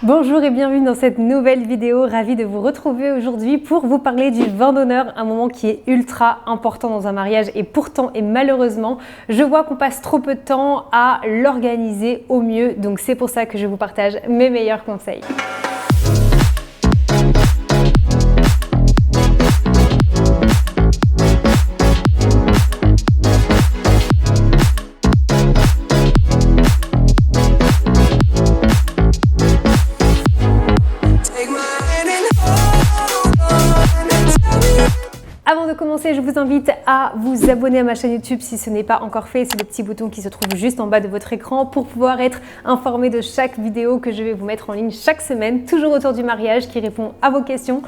Bonjour et bienvenue dans cette nouvelle vidéo, ravie de vous retrouver aujourd'hui pour vous parler du vin d'honneur, un moment qui est ultra important dans un mariage et pourtant et malheureusement, je vois qu'on passe trop peu de temps à l'organiser au mieux, donc c'est pour ça que je vous partage mes meilleurs conseils. Avant de commencer, je vous invite à vous abonner à ma chaîne YouTube si ce n'est pas encore fait. C'est le petit bouton qui se trouve juste en bas de votre écran pour pouvoir être informé de chaque vidéo que je vais vous mettre en ligne chaque semaine, toujours autour du mariage, qui répond à vos questions,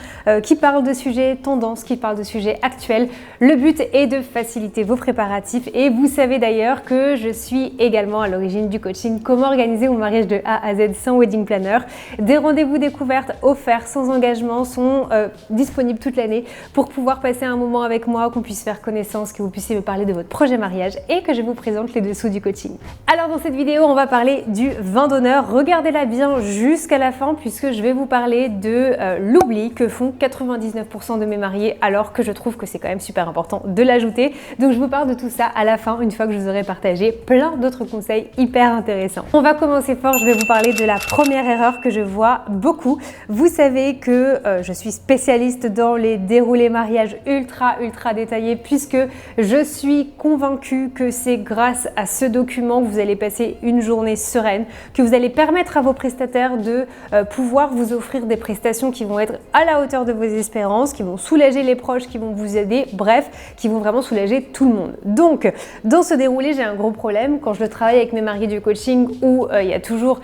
qui parle de sujets tendances, qui parle de sujets actuels. Le but est de faciliter vos préparatifs et vous savez d'ailleurs que je suis également à l'origine du coaching Comment organiser mon mariage de A à Z sans wedding planner. Des rendez-vous découvertes offerts sans engagement sont disponibles toute l'année pour pouvoir passer un moment avec moi, qu'on puisse faire connaissance, que vous puissiez me parler de votre projet mariage et que je vous présente les dessous du coaching. Alors dans cette vidéo, on va parler du vin d'honneur. Regardez-la bien jusqu'à la fin puisque je vais vous parler de l'oubli que font 99% de mes mariés alors que je trouve que c'est quand même super important de l'ajouter. Donc je vous parle de tout ça à la fin une fois que je vous aurai partagé plein d'autres conseils hyper intéressants. On va commencer fort, je vais vous parler de la première erreur que je vois beaucoup. Vous savez que je suis spécialiste dans les déroulés mariage ultra détaillé puisque je suis convaincue que c'est grâce à ce document que vous allez passer une journée sereine, que vous allez permettre à vos prestataires de pouvoir vous offrir des prestations qui vont être à la hauteur de vos espérances, qui vont soulager les proches, qui vont vous aider, bref, qui vont vraiment soulager tout le monde. Donc, dans ce déroulé, j'ai un gros problème quand je le travaille avec mes mariés du coaching où il y a toujours,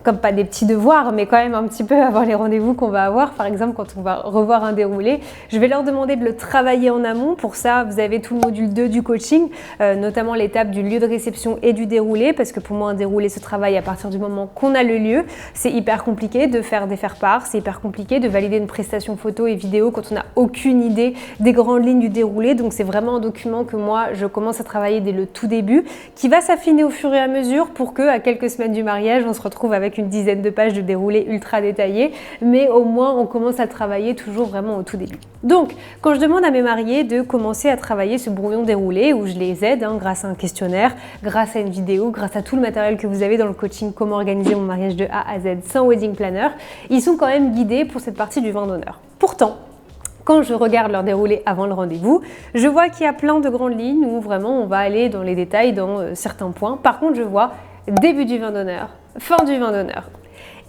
comme pas des petits devoirs, mais quand même un petit peu avant les rendez-vous qu'on va avoir. Par exemple, quand on va revoir un déroulé, je vais leur demander de le travailler en amont. Pour ça, vous avez tout le module 2 du coaching, notamment l'étape du lieu de réception et du déroulé, parce que pour moi, un déroulé se travaille à partir du moment qu'on a le lieu. C'est hyper compliqué de faire des faire-part, c'est hyper compliqué de valider une prestation photo et vidéo quand on n'a aucune idée des grandes lignes du déroulé. Donc c'est vraiment un document que moi, je commence à travailler dès le tout début, qui va s'affiner au fur et à mesure pour que, à quelques semaines du mariage, on se retrouve avec une dizaine de pages de déroulé ultra détaillé, mais au moins, on commence à travailler toujours vraiment au tout début. Donc, quand je demande à mes mariés de commencer à travailler ce brouillon déroulé où je les aide grâce à un questionnaire, grâce à une vidéo, grâce à tout le matériel que vous avez dans le coaching Comment organiser mon mariage de A à Z sans wedding planner, ils sont quand même guidés pour cette partie du vin d'honneur. Pourtant, quand je regarde leur déroulé avant le rendez-vous, je vois qu'il y a plein de grandes lignes où vraiment on va aller dans les détails dans certains points. Par contre, je vois début du vin d'honneur, fin du vin d'honneur.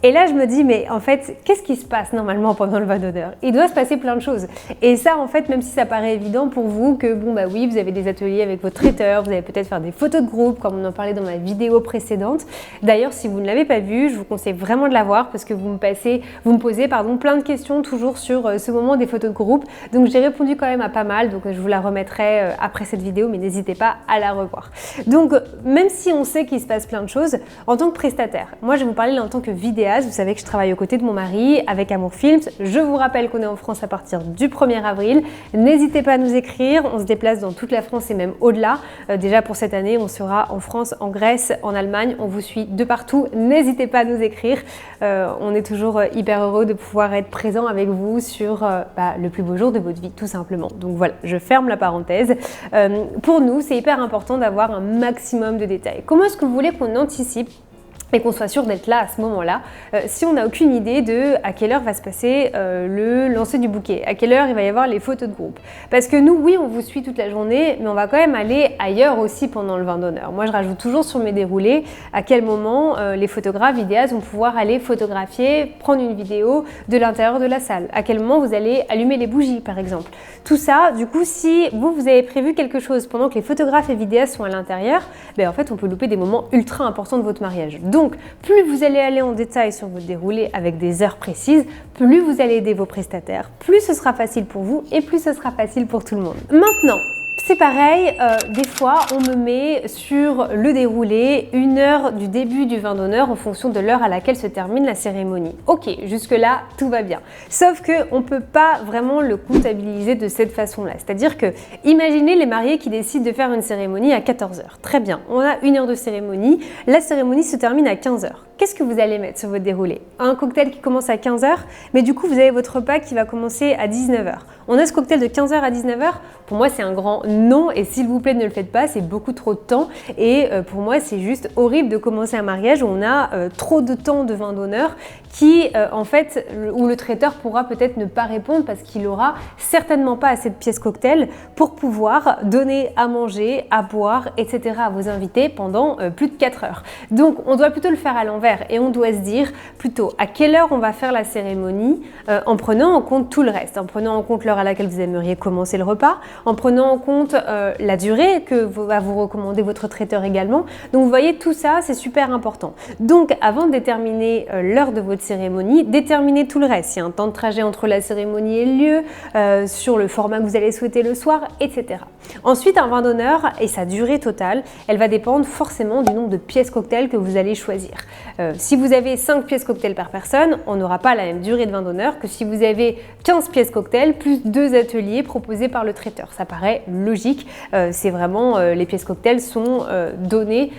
Et là, je me dis, mais en fait, qu'est-ce qui se passe normalement pendant le vin d'honneur? Il doit se passer plein de choses. Et ça, en fait, même si ça paraît évident pour vous que, bon, bah oui, vous avez des ateliers avec votre traiteur, vous allez peut-être faire des photos de groupe, comme on en parlait dans ma vidéo précédente. D'ailleurs, si vous ne l'avez pas vue, je vous conseille vraiment de la voir parce que vous me posez plein de questions toujours sur ce moment des photos de groupe. Donc, j'ai répondu quand même à pas mal. Donc, je vous la remettrai après cette vidéo, mais n'hésitez pas à la revoir. Donc, même si on sait qu'il se passe plein de choses, en tant que prestataire, moi, je vais vous parler là en tant que vidéaste. Vous savez que je travaille aux côtés de mon mari avec Amour Films. Je vous rappelle qu'on est en France à partir du 1er avril. N'hésitez pas à nous écrire. On se déplace dans toute la France et même au-delà. Déjà pour cette année, on sera en France, en Grèce, en Allemagne. On vous suit de partout. N'hésitez pas à nous écrire. On est toujours hyper heureux de pouvoir être présent avec vous sur le plus beau jour de votre vie, tout simplement. Donc voilà, je ferme la parenthèse. Pour nous, c'est hyper important d'avoir un maximum de détails. Comment est-ce que vous voulez qu'on anticipe et qu'on soit sûr d'être là à ce moment-là, si on n'a aucune idée de à quelle heure va se passer le lancer du bouquet, à quelle heure il va y avoir les photos de groupe. Parce que nous, oui, on vous suit toute la journée, mais on va quand même aller ailleurs aussi pendant le vin d'honneur. Moi, je rajoute toujours sur mes déroulés à quel moment les photographes, vidéastes vont pouvoir aller photographier, prendre une vidéo de l'intérieur de la salle. À quel moment vous allez allumer les bougies, par exemple. Tout ça, du coup, si vous avez prévu quelque chose pendant que les photographes et vidéastes sont à l'intérieur, en fait, on peut louper des moments ultra importants de votre mariage. Donc, plus vous allez aller en détail sur votre déroulé avec des heures précises, plus vous allez aider vos prestataires, plus ce sera facile pour vous et plus ce sera facile pour tout le monde. Maintenant, C'est pareil, des fois on me met sur le déroulé 1 heure du début du vin d'honneur en fonction de l'heure à laquelle se termine la cérémonie. Ok, jusque là tout va bien. Sauf qu'on ne peut pas vraiment le comptabiliser de cette façon-là. C'est-à-dire que, imaginez les mariés qui décident de faire une cérémonie à 14 heures. Très bien, on a 1 heure de cérémonie, la cérémonie se termine à 15 heures. Qu'est-ce que vous allez mettre sur votre déroulé? Un cocktail qui commence à 15 heures, mais du coup vous avez votre repas qui va commencer à 19 heures. On a ce cocktail de 15 heures à 19 heures, pour moi c'est un grand non et s'il vous plaît ne le faites pas, c'est beaucoup trop de temps et pour moi c'est juste horrible de commencer un mariage où on a trop de temps de vin d'honneur qui en fait, où le traiteur pourra peut-être ne pas répondre parce qu'il aura certainement pas assez de pièces cocktail pour pouvoir donner à manger, à boire, etc. à vos invités pendant plus de 4 heures. Donc on doit plutôt le faire à l'envers et on doit se dire plutôt à quelle heure on va faire la cérémonie en prenant en compte tout le reste, en prenant en compte l'heure à laquelle vous aimeriez commencer le repas, en prenant en compte la durée que va vous recommander votre traiteur également. Donc vous voyez, tout ça c'est super important. Donc avant de déterminer l'heure de votre cérémonie, déterminez tout le reste. Il y a un temps de trajet entre la cérémonie et le lieu, sur le format que vous allez souhaiter le soir, etc. Ensuite, un vin d'honneur et sa durée totale, elle va dépendre forcément du nombre de pièces cocktail que vous allez choisir. Si vous avez 5 pièces cocktail par personne, on n'aura pas la même durée de vin d'honneur que si vous avez 15 pièces cocktail plus 2 ateliers proposés par le traiteur. Ça paraît logique, c'est vraiment, les pièces cocktail sont données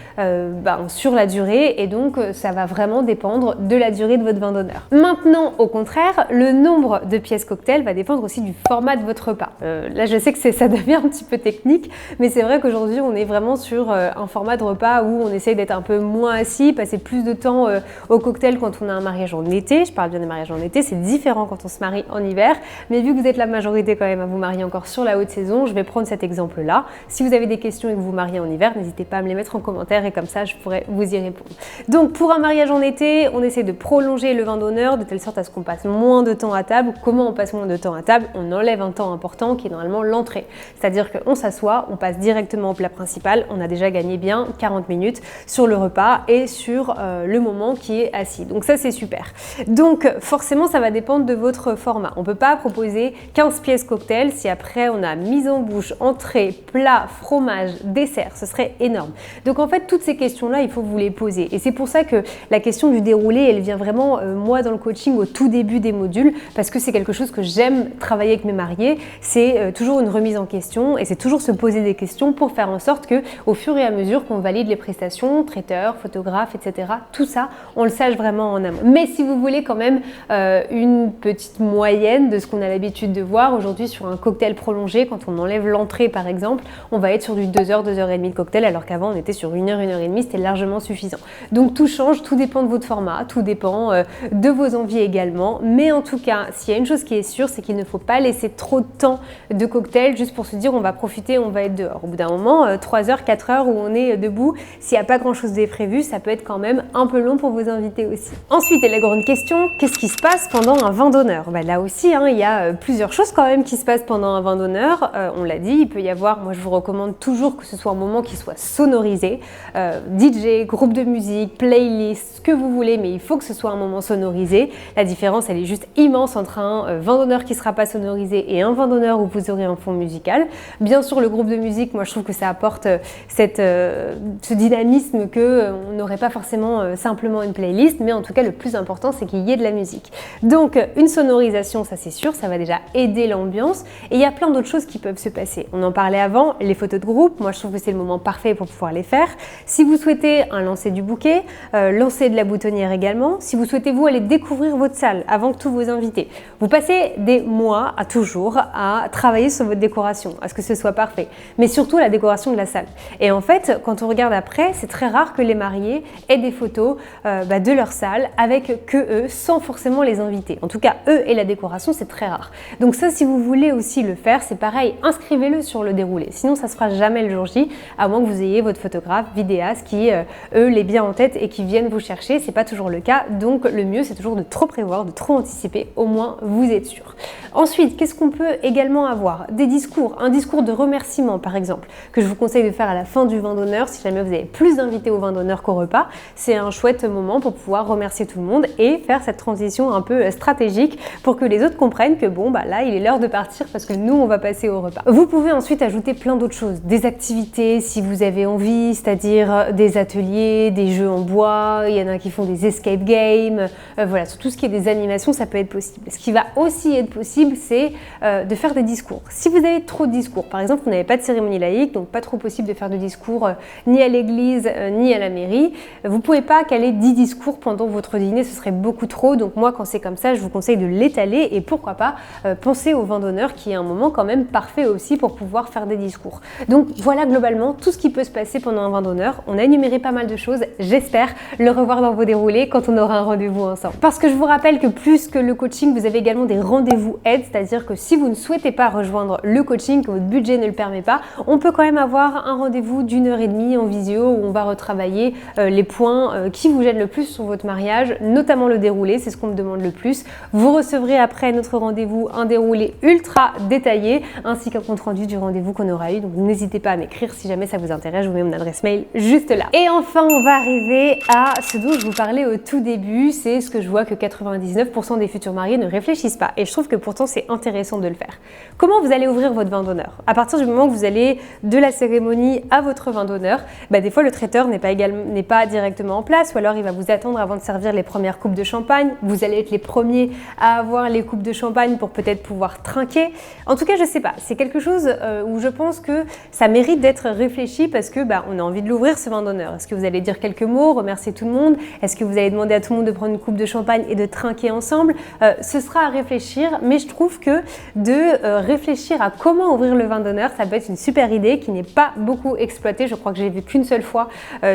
sur la durée et donc ça va vraiment dépendre de la durée de votre vin d'honneur. Maintenant, au contraire, le nombre de pièces cocktail va dépendre aussi du format de votre repas. Là, je sais que ça devient un petit peu technique, mais c'est vrai qu'aujourd'hui, on est vraiment sur un format de repas où on essaye d'être un peu moins assis, passer plus de temps au cocktail quand on a un mariage en été. Je parle bien des mariages en été, c'est différent quand on se marie en hiver, mais vu que vous êtes la majorité quand même à vous marier encore sur la haute saison, je vais prendre cet exemple-là. Si vous avez des questions et que vous vous mariez en hiver, n'hésitez pas à me les mettre en commentaire et comme ça, je pourrai vous y répondre. Donc, pour un mariage en été, on essaie de prolonger le vin d'honneur de telle sorte à ce qu'on passe moins de temps à table. Comment on passe moins de temps à table? On enlève un temps important qui est normalement l'entrée. C'est-à-dire qu'on s'assoit, on passe directement au plat principal, on a déjà gagné bien 40 minutes sur le repas et sur le moment qui est assis. Donc ça, c'est super. Donc forcément, ça va dépendre de votre format. On ne peut pas proposer 15 pièces cocktail si après on a mise en bouche, entrée, plat, fromage, dessert. Ce serait énorme. Donc en fait, toutes ces questions-là, il faut vous les poser. Et c'est pour ça que la question du déroulé, elle vient vraiment, moi, dans le coaching au tout début des modules, parce que c'est quelque chose que j'aime travailler avec mes mariés. C'est toujours une remise en question et c'est toujours se poser des questions pour faire en sorte que, au fur et à mesure qu'on valide les prestations, traiteur, photographe, etc., tout ça, on le sache vraiment en amont. Mais si vous voulez quand même une petite moyenne de ce qu'on a l'habitude de voir aujourd'hui sur un cocktail prolongé, quand on enlève l'entrée par exemple, on va être sur du 2 heures, 2 heures et demie de cocktail, alors qu'avant on était sur 1 heure, 1 heure et demie, c'était largement suffisant. Donc tout change, tout dépend de votre format, tout dépend de vos envies également. Mais en tout cas, s'il y a une chose qui est sûre, c'est qu'il ne faut pas laisser trop de temps de cocktail juste pour se dire on va profiter, on va être dehors. Au bout d'un moment, 3 heures, 4 heures où on est debout, s'il n'y a pas grand chose de prévu, ça peut être quand même un peu long pour vos invités aussi. Ensuite, la grande question, qu'est-ce qui se passe pendant un vin d'honneur? Là aussi, il y a plusieurs choses quand même qui se passent pendant un vin d'honneur. On l'a dit, il peut y avoir, moi je vous recommande toujours que ce soit un moment qui soit sonorisé. DJ, groupe de musique, playlist, ce que vous voulez, mais il faut que ce soit un moment sonorisé. La différence, elle est juste immense entre un vin d'honneur qui ne sera pas sonorisé et un vin d'honneur où vous aurez un fond musical. Bien sûr, le groupe de musique, moi je trouve que ça apporte ce dynamisme qu'on n'aurait pas forcément simplement une playlist, mais en tout cas le plus important c'est qu'il y ait de la musique. Donc une sonorisation, ça c'est sûr, ça va déjà aider l'ambiance et il y a plein d'autres choses qui peuvent se passer. On en parlait avant, les photos de groupe, moi je trouve que c'est le moment parfait pour pouvoir les faire. Si vous souhaitez un lancer du bouquet, lancer de la boutonnière également, si vous souhaitez vous aller découvrir votre salle avant que tous vos invités, vous passez des mois à toujours à travailler sur votre décoration, à ce que ce soit parfait, mais surtout la décoration de la salle. Et en fait, quand on regarde après, c'est très rare que les mariés aient des photos de leur salle avec que eux, sans forcément les invités. En tout cas, eux et la décoration, c'est très rare. Donc ça, si vous voulez aussi le faire, c'est pareil, inscrivez-le sur le déroulé. Sinon, ça se fera jamais le jour J, à moins que vous ayez votre photographe, vidéaste qui, eux, l'est bien en tête et qui viennent vous chercher. C'est pas toujours le cas, donc le mieux, c'est toujours de trop prévoir, de trop anticiper. Au moins, vous êtes sûr. Ensuite, qu'est-ce qu'on peut également avoir? Des discours. Un discours de remerciement par exemple, que je vous conseille de faire à la fin du vin d'honneur si jamais vous avez plus d'invités au vin d'honneur qu'au repas. C'est un chouette moment pour pouvoir remercier tout le monde et faire cette transition un peu stratégique pour que les autres comprennent que bon bah là il est l'heure de partir parce que nous on va passer au repas. Vous pouvez ensuite ajouter plein d'autres choses, des activités si vous avez envie, c'est-à-dire des ateliers, des jeux en bois, il y en a qui font des escape games, voilà, sur tout ce qui est des animations ça peut être possible. Ce qui va aussi être possible c'est de faire des discours. Si vous avez trop de discours, par exemple vous n'avez pas de cérémonie laïque, donc pas trop possible de faire de discours ni à l'église ni à la mairie, vous pouvez pas caler 10 discours pendant votre dîner, ce serait beaucoup trop, donc moi quand c'est comme ça je vous conseille de l'étaler et pourquoi pas penser au vin d'honneur qui est un moment quand même parfait aussi pour pouvoir faire des discours. Donc voilà globalement tout ce qui peut se passer pendant un vin d'honneur. On a énuméré pas mal de choses, j'espère le revoir dans vos déroulés quand on aura un rendez-vous ensemble. Parce que je vous rappelle que plus que le coaching, vous avez également des rendez-vous aides, c'est-à-dire que si vous ne souhaitez pas rejoindre le coaching, que votre budget ne le permet pas, on peut quand même avoir un rendez-vous d'1h30 en visio où on va retravailler les points qui vous gênent le plus sur votre mariage, notamment le déroulé, c'est ce qu'on me demande le plus. Vous recevrez après notre rendez-vous un déroulé ultra détaillé ainsi qu'un compte rendu du rendez-vous qu'on aura eu, donc n'hésitez pas à m'écrire si jamais ça vous intéresse, je vous mets mon adresse mail juste là. Et enfin on va arriver à ce dont je vous parlais au tout début, c'est ce que je vois que 99% des futurs mariés ne réfléchissent pas et je trouve que pourtant c'est intéressant de le faire. Comment vous allez ouvrir votre vin d'honneur? À partir du moment où vous allez de la cérémonie à votre vin d'honneur, des fois le traiteur n'est pas directement en place ou alors il va vous attendre avant de servir les premières coupes de champagne, vous allez être les premiers à avoir les coupes de champagne pour peut-être pouvoir trinquer. En tout cas je sais pas, c'est quelque chose où je pense que ça mérite d'être réfléchi parce que on a envie de l'ouvrir ce vin d'honneur. Est-ce que vous allez dire quelques mots, remercier tout le monde? Est-ce que vous allez demander à tout le monde de prendre une coupe de champagne et de trinquer ensemble? Ce sera à réfléchir, mais je trouve que de réfléchir à comment ouvrir le vin d'honneur, ça peut être une super idée qui n'est pas beaucoup exploitée. Je crois que j'ai vu qu'une seule fois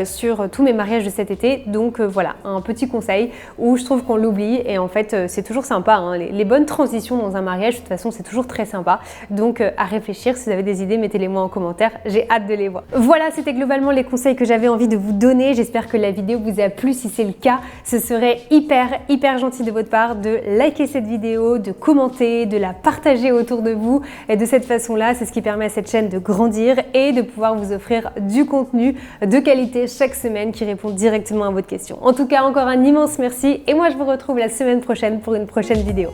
sur tous mes mariages de cet été. Donc voilà, un petit conseil où je trouve qu'on l'oublie et en fait c'est toujours sympa. Hein. Les bonnes transitions dans un mariage, de toute façon, c'est toujours très sympa. Donc à réfléchir, si vous avez des idées, mettez-les moi en commentaire. J'ai hâte de les voir. Voilà, c'était globalement les conseils que j'avais envie de vous donner. J'espère que la vidéo vous a plu. Si c'est le cas, ce serait hyper gentil de votre part de liker cette vidéo, de commenter, de la partager autour de vous. Et de cette façon-là, c'est ce qui permet à cette chaîne de grandir et de pouvoir vous offrir du contenu de qualité chaque semaine qui répond directement à votre question. En tout cas, encore un immense merci et moi je vous retrouve la semaine prochaine pour une prochaine vidéo.